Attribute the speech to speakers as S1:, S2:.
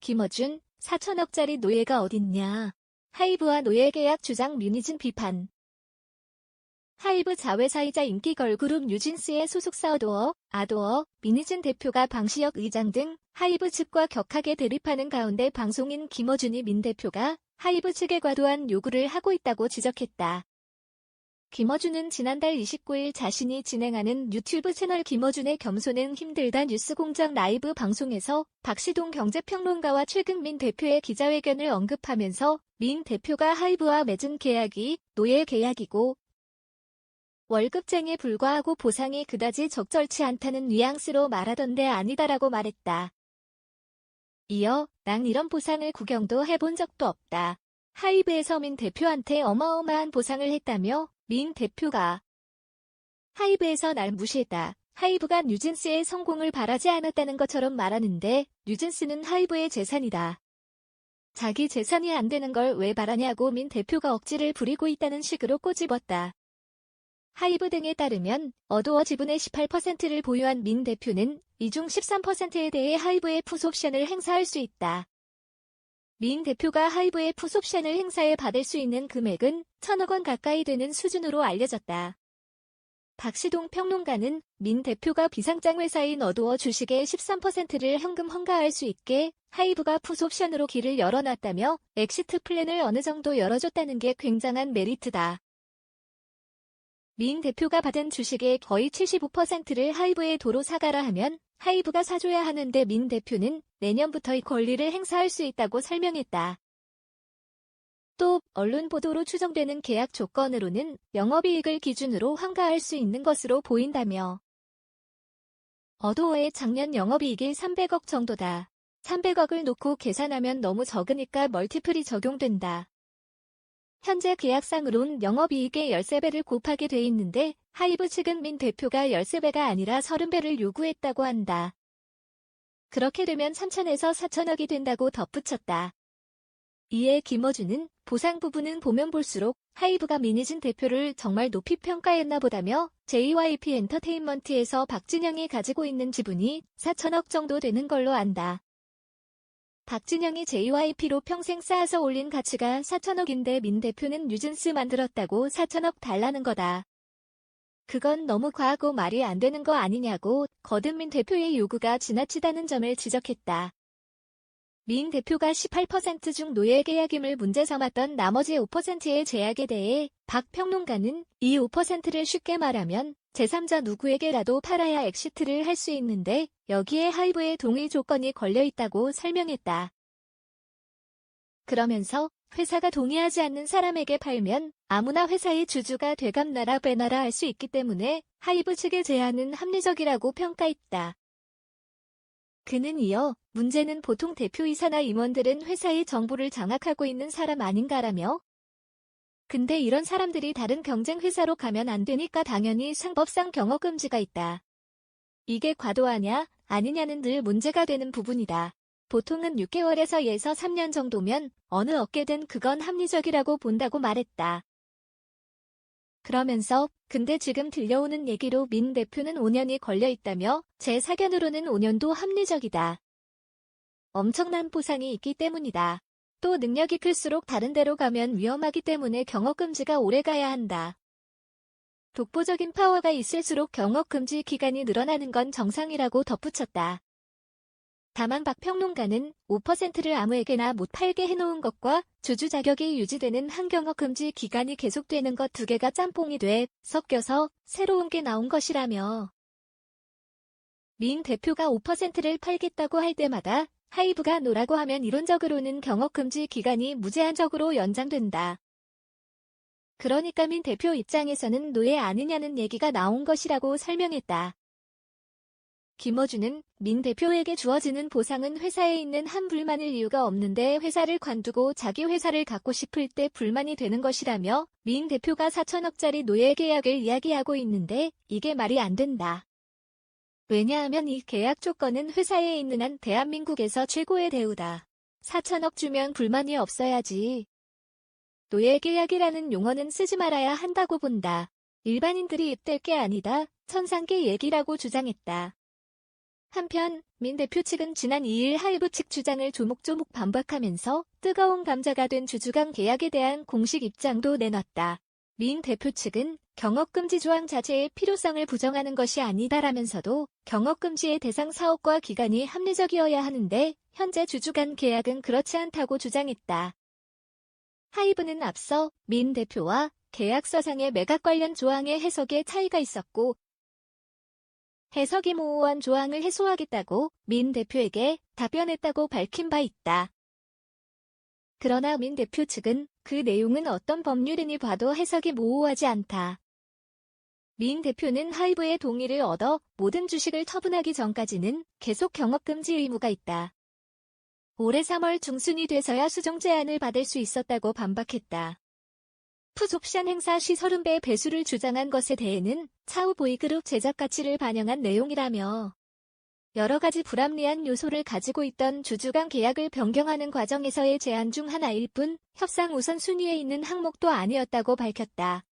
S1: 김어준, 4천억짜리 노예가 어딨냐. 하이브와 노예 계약 주장 류니진 비판. 하이브 자회사이자 인기 걸그룹 뉴진스의 소속사 아도어, 민희진 대표가 방시혁 의장 등 하이브 측과 격하게 대립하는 가운데 방송인 김어준이 민 대표가 하이브 측에 과도한 요구를 하고 있다고 지적했다. 김어준은 지난달 29일 자신이 진행하는 유튜브 채널 김어준의 겸손은 힘들다 뉴스공장 라이브 방송에서 박시동 경제평론가와 최근 민 대표의 기자회견을 언급하면서 민 대표가 하이브와 맺은 계약이 노예 계약이고 월급쟁이에 불과하고 보상이 그다지 적절치 않다는 뉘앙스로 말하던데 아니다라고 말했다. 이어 난 이런 보상을 구경도 해본 적도 없다. 하이브에서 민 대표한테 어마어마한 보상을 했다며 민 대표가 하이브에서 날 무시했다. 하이브가 뉴진스의 성공을 바라지 않았다는 것처럼 말하는데 뉴진스는 하이브의 재산이다. 자기 재산이 안 되는 걸 왜 바라냐고 민 대표가 억지를 부리고 있다는 식으로 꼬집었다. 하이브 등에 따르면 어도어 지분의 18%를 보유한 민 대표는 이 중 13%에 대해 하이브의 풋옵션을 행사할 수 있다. 민 대표가 하이브의 풋옵션을 행사해 받을 수 있는 금액은 1,000억 원 가까이 되는 수준으로 알려졌다. 박시동 평론가는 민 대표가 비상장 회사인 어도어 주식의 13%를 현금 환가할 수 있게 하이브가 풋옵션으로 길을 열어놨다며 엑시트 플랜을 어느 정도 열어줬다는 게 굉장한 메리트다. 민 대표가 받은 주식의 거의 75%를 하이브에 도로 사가라 하면 하이브가 사줘야 하는데 민 대표는 내년부터 이 권리를 행사할 수 있다고 설명했다. 또 언론 보도로 추정되는 계약 조건으로는 영업이익을 기준으로 환가할 수 있는 것으로 보인다며 어도어의 작년 영업이익이 300억 정도다. 300억을 놓고 계산하면 너무 적으니까 멀티플이 적용된다. 현재 계약상으론 영업이익의 13배를 곱하게 돼 있는데 하이브 측은 민 대표가 13배가 아니라 30배를 요구했다고 한다. 그렇게 되면 3천에서 4천억이 된다고 덧붙였다. 이에 김어준은 보상 부분은 보면 볼수록 하이브가 민희진 대표를 정말 높이 평가했나 보다며 JYP 엔터테인먼트에서 박진영이 가지고 있는 지분이 4천억 정도 되는 걸로 안다. 박진영이 JYP로 평생 쌓아서 올린 가치가 4천억인데 민 대표는 뉴진스 만들었다고 4천억 달라는 거다. 그건 너무 과하고 말이 안 되는 거 아니냐고 거듭 민 대표의 요구가 지나치다는 점을 지적했다. 민 대표가 18% 중 노예 계약임을 문제 삼았던 나머지 5%의 제약에 대해 박 평론가는 이 5%를 쉽게 말하면 제3자 누구에게라도 팔아야 엑시트를 할 수 있는데 여기에 하이브의 동의 조건이 걸려 있다고 설명했다. 그러면서 회사가 동의하지 않는 사람에게 팔면 아무나 회사의 주주가 되감나라 빼나라 할 수 있기 때문에 하이브 측의 제안은 합리적이라고 평가했다. 그는 이어 문제는 보통 대표이사나 임원들은 회사의 정보를 장악하고 있는 사람 아닌가라며 근데 이런 사람들이 다른 경쟁 회사로 가면 안 되니까 당연히 상법상 경업금지가 있다. 이게 과도하냐 아니냐는 늘 문제가 되는 부분이다. 보통은 6개월에서 3년 정도면 어느 업계든 그건 합리적이라고 본다고 말했다. 그러면서 근데 지금 들려오는 얘기로 민 대표는 5년이 걸려 있다며 제 사견으로는 5년도 합리적이다. 엄청난 보상이 있기 때문이다. 또 능력이 클수록 다른 데로 가면 위험하기 때문에 경업금지가 오래 가야 한다. 독보적인 파워가 있을수록 경업금지 기간이 늘어나는 건 정상이라고 덧붙였다. 다만 박 평론가는 5%를 아무에게나 못 팔게 해놓은 것과 주주 자격이 유지되는 한 경업금지 기간이 계속되는 것 두 개가 짬뽕이 돼 섞여서 새로운 게 나온 것이라며 민 대표가 5%를 팔겠다고 할 때마다 하이브가 노라고 하면 이론적으로는 경업금지 기간이 무제한적으로 연장된다. 그러니까 민 대표 입장에서는 노예 아니냐는 얘기가 나온 것이라고 설명했다. 김어준은 민 대표에게 주어지는 보상은 회사에 있는 한 불만일 이유가 없는데 회사를 관두고 자기 회사를 갖고 싶을 때 불만이 되는 것이라며 민 대표가 4천억짜리 노예 계약을 이야기하고 있는데 이게 말이 안 된다. 왜냐하면 이 계약 조건은 회사에 있는 한 대한민국에서 최고의 대우다. 4천억 주면 불만이 없어야지. 노예 계약이라는 용어는 쓰지 말아야 한다고 본다. 일반인들이 입댈 게 아니다. 천상계 얘기라고 주장했다. 한편 민 대표 측은 지난 2일 하이브 측 주장을 조목조목 반박하면서 뜨거운 감자가 된 주주간 계약에 대한 공식 입장도 내놨다. 민 대표 측은 경업금지 조항 자체의 필요성을 부정하는 것이 아니다라면서도 경업금지의 대상 사업과 기간이 합리적이어야 하는데 현재 주주간 계약은 그렇지 않다고 주장했다. 하이브는 앞서 민 대표와 계약서상의 매각 관련 조항의 해석에 차이가 있었고 해석이 모호한 조항을 해소하겠다고 민 대표에게 답변했다고 밝힌 바 있다. 그러나 민 대표 측은 그 내용은 어떤 법률이니 봐도 해석이 모호하지 않다. 민 대표는 하이브의 동의를 얻어 모든 주식을 처분하기 전까지는 계속 경업금지 의무가 있다. 올해 3월 중순이 돼서야 수정 제안을 받을 수 있었다고 반박했다. 풋옵션 행사 시 30배 배수를 주장한 것에 대해는 차후 보이그룹 제작 가치를 반영한 내용이라며 여러 가지 불합리한 요소를 가지고 있던 주주간 계약을 변경하는 과정에서의 제안 중 하나일 뿐 협상 우선순위에 있는 항목도 아니었다고 밝혔다.